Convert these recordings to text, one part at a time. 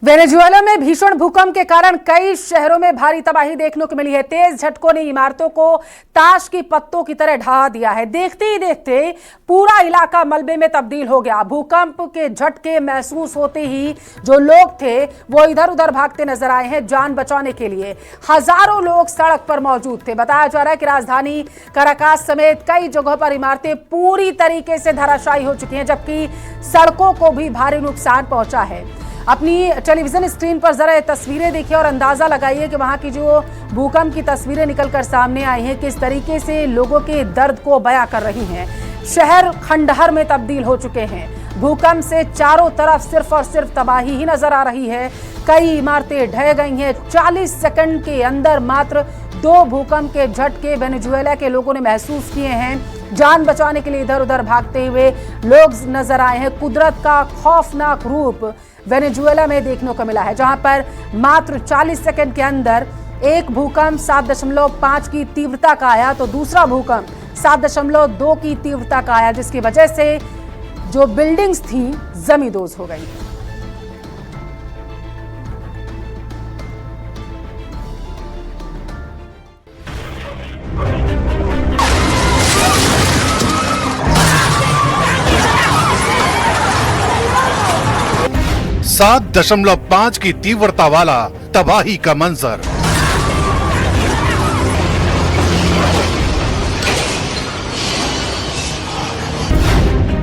Venezuela में भीषण भूकंप के कारण कई शहरों में भारी तबाही देखने को मिली है। तेज झटकों ने इमारतों को ताश की पत्तों की तरह ढहा दिया है। देखते ही देखते पूरा इलाका मलबे में तब्दील हो गया। भूकंप के झटके महसूस होते ही जो लोग थे वो इधर उधर भागते नजर आए हैं जान बचाने के लिए। हजारों लोग सड़क पर मौजूद थे। बताया जा रहा है कि राजधानी काराकास समेत कई जगहों पर इमारतें पूरी तरीके से धराशायी हो चुकी हैं, जबकि सड़कों को भी भारी नुकसान पहुंचा है। अपनी टेलीविजन स्क्रीन पर जरा ये तस्वीरें देखिए और अंदाजा लगाइए कि वहां की जो भूकंप की तस्वीरें निकलकर सामने आई हैं किस तरीके से लोगों के दर्द को बयां कर रही हैं। शहर खंडहर में तब्दील हो चुके हैं। भूकंप से चारों तरफ सिर्फ और सिर्फ तबाही ही नजर आ रही है। कई इमारतें ढह गई हैं। 40 सेकंड के अंदर मात्र 2 भूकंप के झटके वेनेजुएला के लोगों ने महसूस किए हैं। जान बचाने के लिए इधर उधर भागते हुए लोग नजर आए हैं। कुदरत का खौफनाक रूप वेनेजुएला में देखने को मिला है, जहां पर मात्र 40 सेकंड के अंदर एक भूकंप 7.5 की तीव्रता का आया तो दूसरा भूकंप 7.2 की तीव्रता का आया, जिसकी वजह से जो बिल्डिंग्स थी जमींदोज हो गई। सात 7.5 की तीव्रता वाला तबाही का मंजर।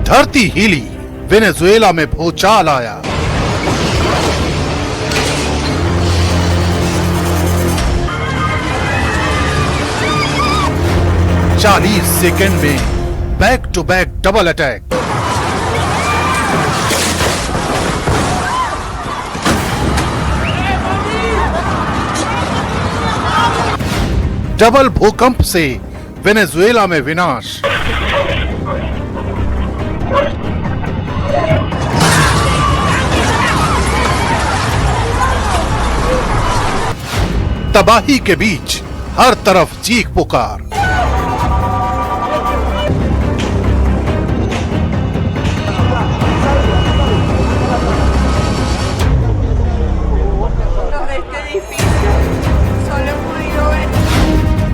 धरती हिली, वेनेजुएला में भूचाल आया। चालीस सेकेंड में back to back double attack. Double भूकंप से वेनेजुएला में विनाश। तबाही के बीच हर तरफ चीख पुकार।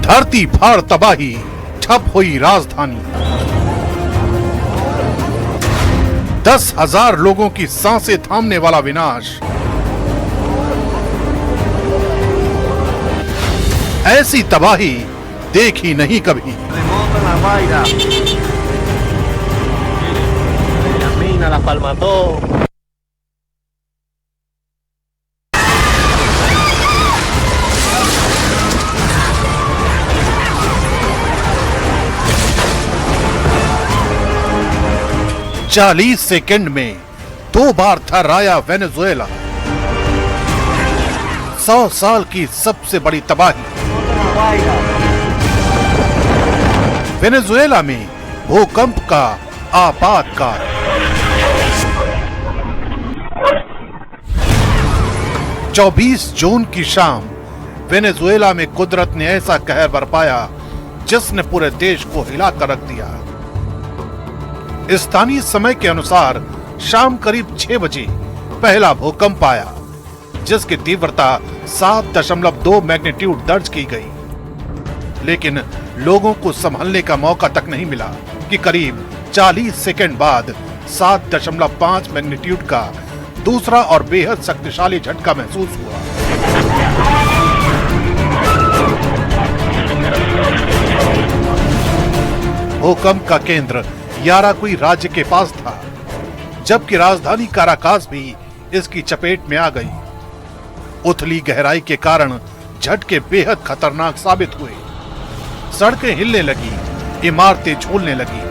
धरती फाड़ तबाही, ठप हुई राजधानी। 10,000 लोगों की सांसें थामने वाला विनाश। ऐसी तबाही देखी नहीं कभी। चालीस सेकंड में 2 बार थर्राया वेनेजुएला। 100 साल की सबसे बड़ी तबाही। वेनेजुएला में भूकंप का आपातकाल। चौबीस जून की शाम वेनेजुएला में कुदरत ने ऐसा कहर बरपाया जिसने पूरे देश को हिला कर रख दिया। स्थानीय समय के अनुसार शाम करीब 6 बजे पहला भूकंप आया, जिसकी तीव्रता 7.2 मैग्नीट्यूड दर्ज की गई। लेकिन लोगों को संभलने का मौका तक नहीं मिला कि करीब 40 सेकंड बाद 7.5 मैग्नीट्यूड का दूसरा और बेहद शक्तिशाली झटका महसूस हुआ। भूकंप का केंद्र याराकुई राज्य के पास था, जबकि राजधानी काराकास भी इसकी चपेट में आ गई। उथली गहराई के कारण झटके बेहद खतरनाक साबित हुए। सड़कें हिलने लगी, इमारतें झूलने लगी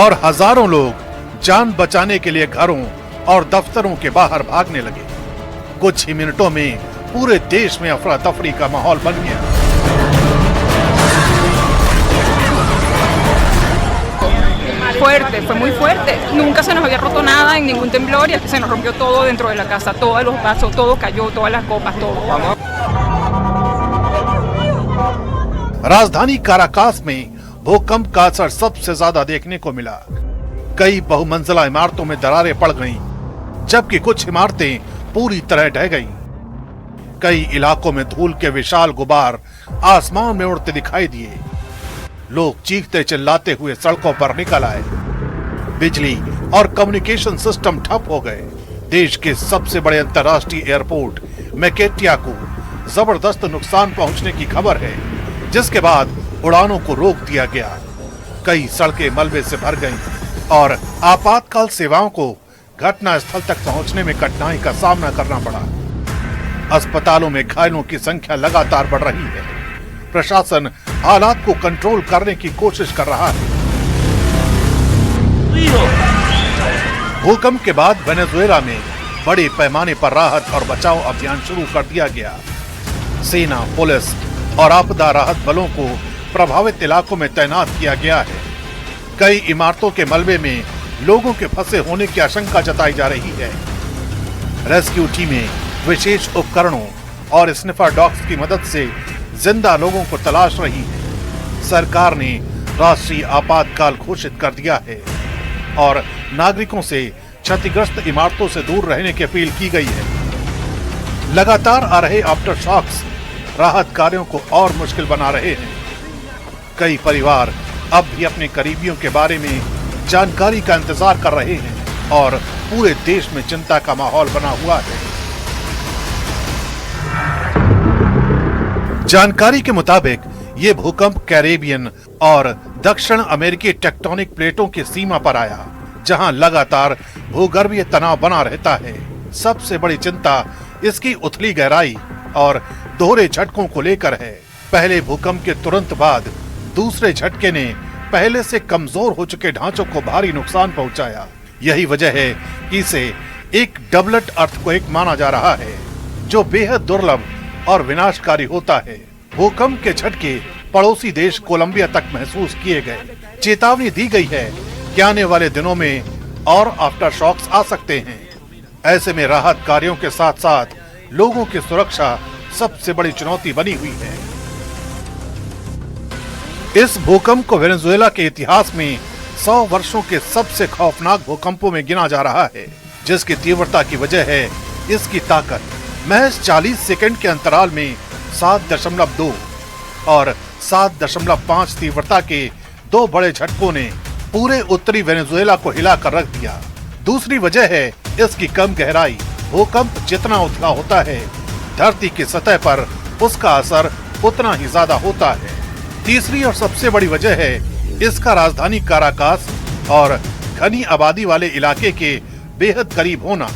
और हजारों लोग जान बचाने के लिए घरों और दफ्तरों के बाहर भागने लगे। कुछ ही मिनटों में पूरे देश में अफरा तफरी का माहौल बन गया। Fuerte, fue muy fuerte. Nunca se nos había roto nada en ningún temblor y se nos rompió todo dentro de la casa, todos los vasos, todo cayó, todas las copas, todo. राजधानी Caracas में भूकंप का असर सबसे ज्यादा देखने को मिला। कई बहुमंजिला इमारतों में दरारें पड़ गईं, जबकि कुछ इमारतें पूरी तरह ढह गईं। कई इलाकों में धूल के विशाल गुबार आसमान में उड़ते दिखाई दिए। लोग चीखते चिल्लाते हुए सड़कों पर निकल आए। बिजली और कम्युनिकेशन सिस्टम ठप हो गए। देश के सबसे बड़े अंतर्राष्ट्रीय एयरपोर्ट मैकेटिया को जबरदस्त नुकसान पहुंचने की खबर है, जिसके बाद उड़ानों को रोक दिया गया। कई सड़कें मलबे से भर गईं और आपातकाल सेवाओं को घटना स्थल तक पहुंचने में कठिनाई का सामना करना पड़ा। अस्पतालों में घायलों की संख्या लगातार बढ़ रही है। प्रशासन हालात को कंट्रोल करने की कोशिश कर रहा है। भूकंप के बाद वेनेजुएला में बड़े पैमाने पर राहत और बचाव अभियान शुरू कर दिया गया। सेना, पुलिस और आपदा राहत बलों को प्रभावित इलाकों में तैनात किया गया है। कई इमारतों के मलबे में लोगों के फंसे होने की आशंका जताई जा रही है। रेस्क्यू टीमें विशेष उपकरणों और स्निफर डॉग्स की मदद से जिंदा लोगों को तलाश रही है। सरकार ने राष्ट्रीय आपातकाल घोषित कर दिया है और नागरिकों से क्षतिग्रस्त इमारतों से दूर रहने की अपील की गई है। लगातार आ रहे आफ्टर शॉक्स राहत कार्यों को और मुश्किल बना रहे हैं। कई परिवार अब भी अपने करीबियों के बारे में जानकारी का इंतजार कर रहे हैं और पूरे देश में चिंता का माहौल बना हुआ है। जानकारी के मुताबिक ये भूकंप कैरेबियन और दक्षिण अमेरिकी टेक्टोनिक प्लेटों की सीमा पर आया, जहां लगातार भूगर्भीय तनाव बना रहता है। सबसे बड़ी चिंता इसकी उथली गहराई और दोहरे झटकों को लेकर है। पहले भूकंप के तुरंत बाद दूसरे झटके ने पहले से कमजोर हो चुके ढांचों को भारी नुकसान पहुंचाया। यही वजह है कि इसे एक डबलेट अर्थक्वेक माना जा रहा है, जो बेहद दुर्लभ और विनाशकारी होता है। भूकंप के झटके पड़ोसी देश कोलंबिया तक महसूस किए गए। चेतावनी दी गई है कि आने वाले दिनों में और आफ्टर शॉक्स आ सकते हैं। ऐसे में राहत कार्यों के साथ साथ लोगों की सुरक्षा सबसे बड़ी चुनौती बनी हुई है। इस भूकंप को वेनेजुएला के इतिहास में 100 वर्षों के सबसे खौफनाक भूकंपों में गिना जा रहा है, जिसकी तीव्रता की वजह है इसकी ताकत। महज 40 सेकंड के अंतराल में 7.2 और 7.5 तीव्रता के दो बड़े झटकों ने पूरे उत्तरी वेनेजुएला को हिलाकर रख दिया। दूसरी वजह है इसकी कम गहराई। भूकंप जितना उथला होता है, धरती की सतह पर उसका असर उतना ही ज्यादा होता है। तीसरी और सबसे बड़ी वजह है इसका राजधानी काराकास और घनी आबादी वाले इलाके के बेहद करीब होना।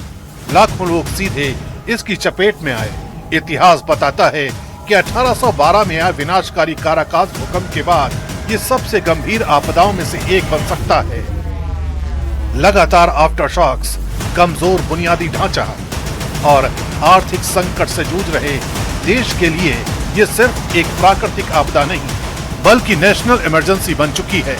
लाखों लोग सीधे इसकी चपेट में आए। इतिहास बताता है कि 1812 में आए विनाशकारी काराकास भूकंप के बाद ये सबसे गंभीर आपदाओं में से एक बन सकता है। लगातार आफ्टर शॉक्स, कमजोर बुनियादी ढांचा और आर्थिक संकट से जूझ रहे देश के लिए ये सिर्फ एक प्राकृतिक आपदा नहीं, बल्कि नेशनल इमरजेंसी बन चुकी है।